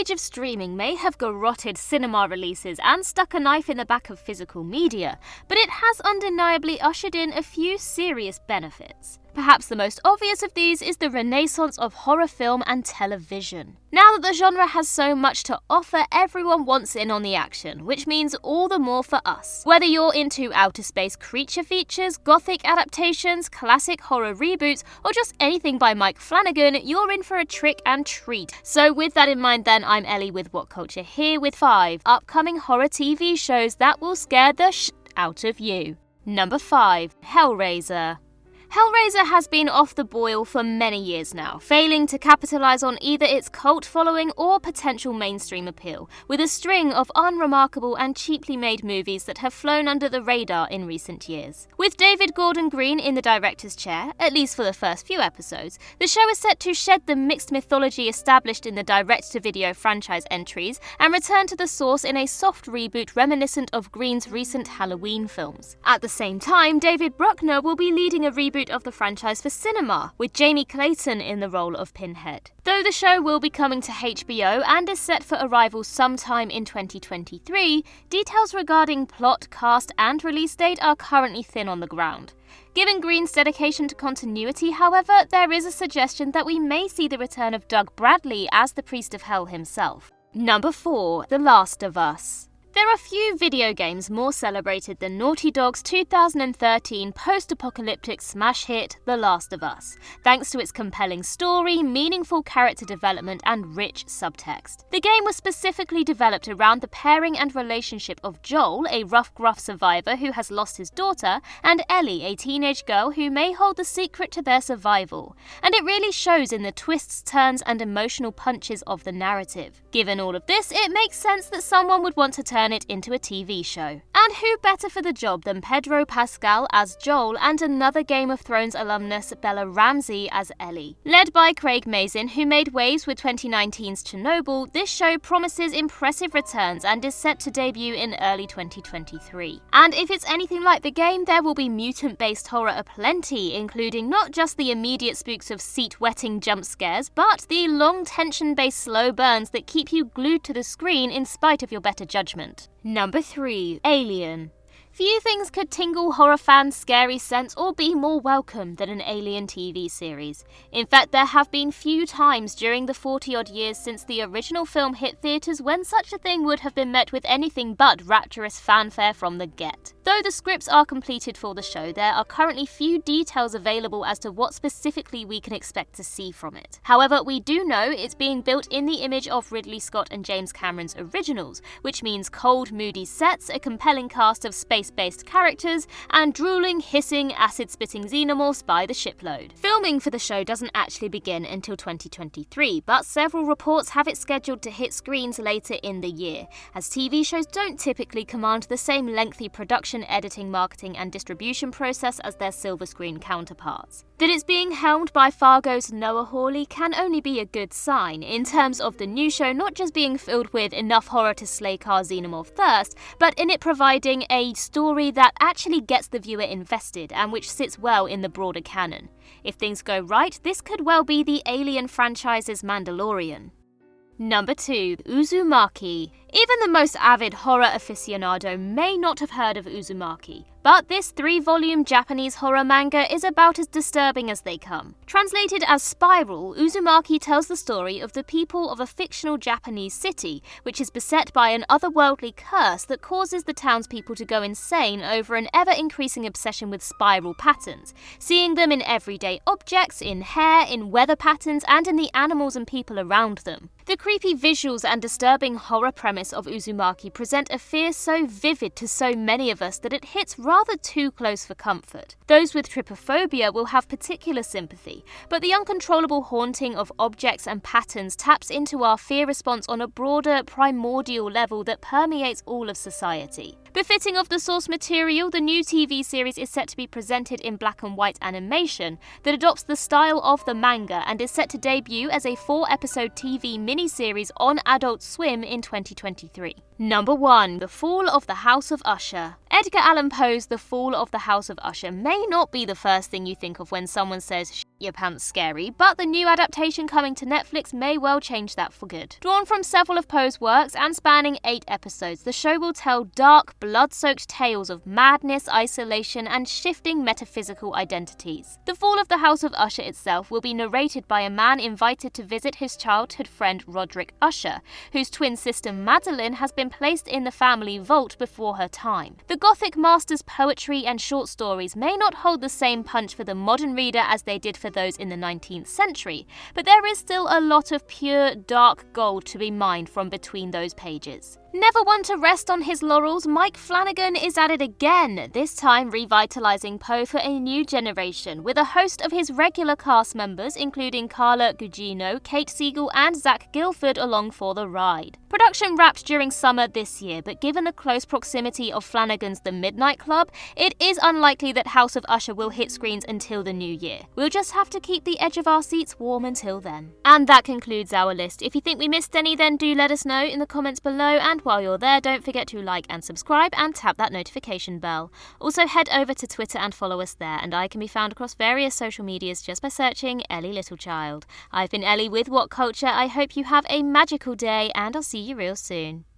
age of streaming may have garroted cinema releases and stuck a knife in the back of physical media, but it has undeniably ushered in a few serious benefits. Perhaps the most obvious of these is the renaissance of horror film and television. Now that the genre has so much to offer, everyone wants in on the action, which means all the more for us. Whether you're into outer space creature features, gothic adaptations, classic horror reboots, or just anything by Mike Flanagan, you're in for a trick and treat. So with that in mind then, I'm Ellie with What Culture here with 5 upcoming horror TV shows that will scare the out of you. Number 5. Hellraiser. Hellraiser has been off the boil for many years now, failing to capitalise on either its cult following or potential mainstream appeal, with a string of unremarkable and cheaply made movies that have flown under the radar in recent years. With David Gordon Green in the director's chair, at least for the first few episodes, the show is set to shed the mixed mythology established in the direct-to-video franchise entries and return to the source in a soft reboot reminiscent of Green's recent Halloween films. At the same time, David Bruckner will be leading a reboot of the franchise for cinema, with Jamie Clayton in the role of Pinhead. Though the show will be coming to HBO and is set for arrival sometime in 2023, details regarding plot, cast, and release date are currently thin on the ground. Given Green's dedication to continuity, however, there is a suggestion that we may see the return of Doug Bradley as the Priest of Hell himself. Number 4. The Last of Us. There are few video games more celebrated than Naughty Dog's 2013 post-apocalyptic smash hit, The Last of Us, thanks to its compelling story, meaningful character development, and rich subtext. The game was specifically developed around the pairing and relationship of Joel, a rough-gruff survivor who has lost his daughter, and Ellie, a teenage girl who may hold the secret to their survival. And it really shows in the twists, turns, and emotional punches of the narrative. Given all of this, it makes sense that someone would want to turn it into a TV show. And who better for the job than Pedro Pascal as Joel and another Game of Thrones alumnus Bella Ramsey as Ellie. Led by Craig Mazin, who made waves with 2019's Chernobyl, this show promises impressive returns and is set to debut in early 2023. And if it's anything like the game, there will be mutant-based horror aplenty, including not just the immediate spooks of seat-wetting jump scares, but the long tension-based slow burns that keep you glued to the screen in spite of your better judgment. Number 3. Alien. Few things could tingle horror fans' scary sense or be more welcome than an Alien TV series. In fact, there have been few times during the 40-odd years since the original film hit theatres when such a thing would have been met with anything but rapturous fanfare from the get. Though the scripts are completed for the show, there are currently few details available as to what specifically we can expect to see from it. However, we do know it's being built in the image of Ridley Scott and James Cameron's originals, which means cold, moody sets, a compelling cast of space-based characters, and drooling, hissing, acid-spitting xenomorphs by the shipload. Filming for the show doesn't actually begin until 2023, but several reports have it scheduled to hit screens later in the year, as TV shows don't typically command the same lengthy production, editing, marketing, and distribution process as their silver screen counterparts. That it's being helmed by Fargo's Noah Hawley can only be a good sign, in terms of the new show not just being filled with enough horror to slake our xenomorph thirst, but in it providing a story that actually gets the viewer invested and which sits well in the broader canon. If things go right, this could well be the Alien franchise's Mandalorian. Number 2. Uzumaki. Even the most avid horror aficionado may not have heard of Uzumaki, but this 3-volume Japanese horror manga is about as disturbing as they come. Translated as Spiral, Uzumaki tells the story of the people of a fictional Japanese city, which is beset by an otherworldly curse that causes the townspeople to go insane over an ever-increasing obsession with spiral patterns, seeing them in everyday objects, in hair, in weather patterns, and in the animals and people around them. The creepy visuals and disturbing horror premise of Uzumaki present a fear so vivid to so many of us that it hits rather too close for comfort. Those with trypophobia will have particular sympathy, but the uncontrollable haunting of objects and patterns taps into our fear response on a broader, primordial level that permeates all of society. Befitting of the source material, the new TV series is set to be presented in black and white animation that adopts the style of the manga and is set to debut as a 4-episode TV miniseries on Adult Swim in 2023. Number 1. The Fall of the House of Usher. Edgar Allan Poe's The Fall of the House of Usher may not be the first thing you think of when someone says your pants scary, but the new adaptation coming to Netflix may well change that for good. Drawn from several of Poe's works and spanning 8 episodes, the show will tell dark, blood-soaked tales of madness, isolation, and shifting metaphysical identities. The fall of the House of Usher itself will be narrated by a man invited to visit his childhood friend Roderick Usher, whose twin sister Madeline has been placed in the family vault before her time. The Gothic master's poetry and short stories may not hold the same punch for the modern reader as they did for those in the 19th century, but there is still a lot of pure, dark gold to be mined from between those pages. Never one to rest on his laurels, Mike Flanagan is at it again, this time revitalizing Poe for a new generation, with a host of his regular cast members including Carla Gugino, Kate Siegel and Zach Gilford along for the ride. Production wrapped during summer this year, but given the close proximity of Flanagan's The Midnight Club, it is unlikely that House of Usher will hit screens until the new year. We'll just have to keep the edge of our seats warm until then. And that concludes our list. If you think we missed any, then do let us know in the comments below, and while you're there, don't forget to like and subscribe and tap that notification bell. Also head over to Twitter and follow us there, and I can be found across various social medias just by searching Ellie Littlechild. I've been Ellie with What Culture. I hope you have a magical day, and I'll see you real soon.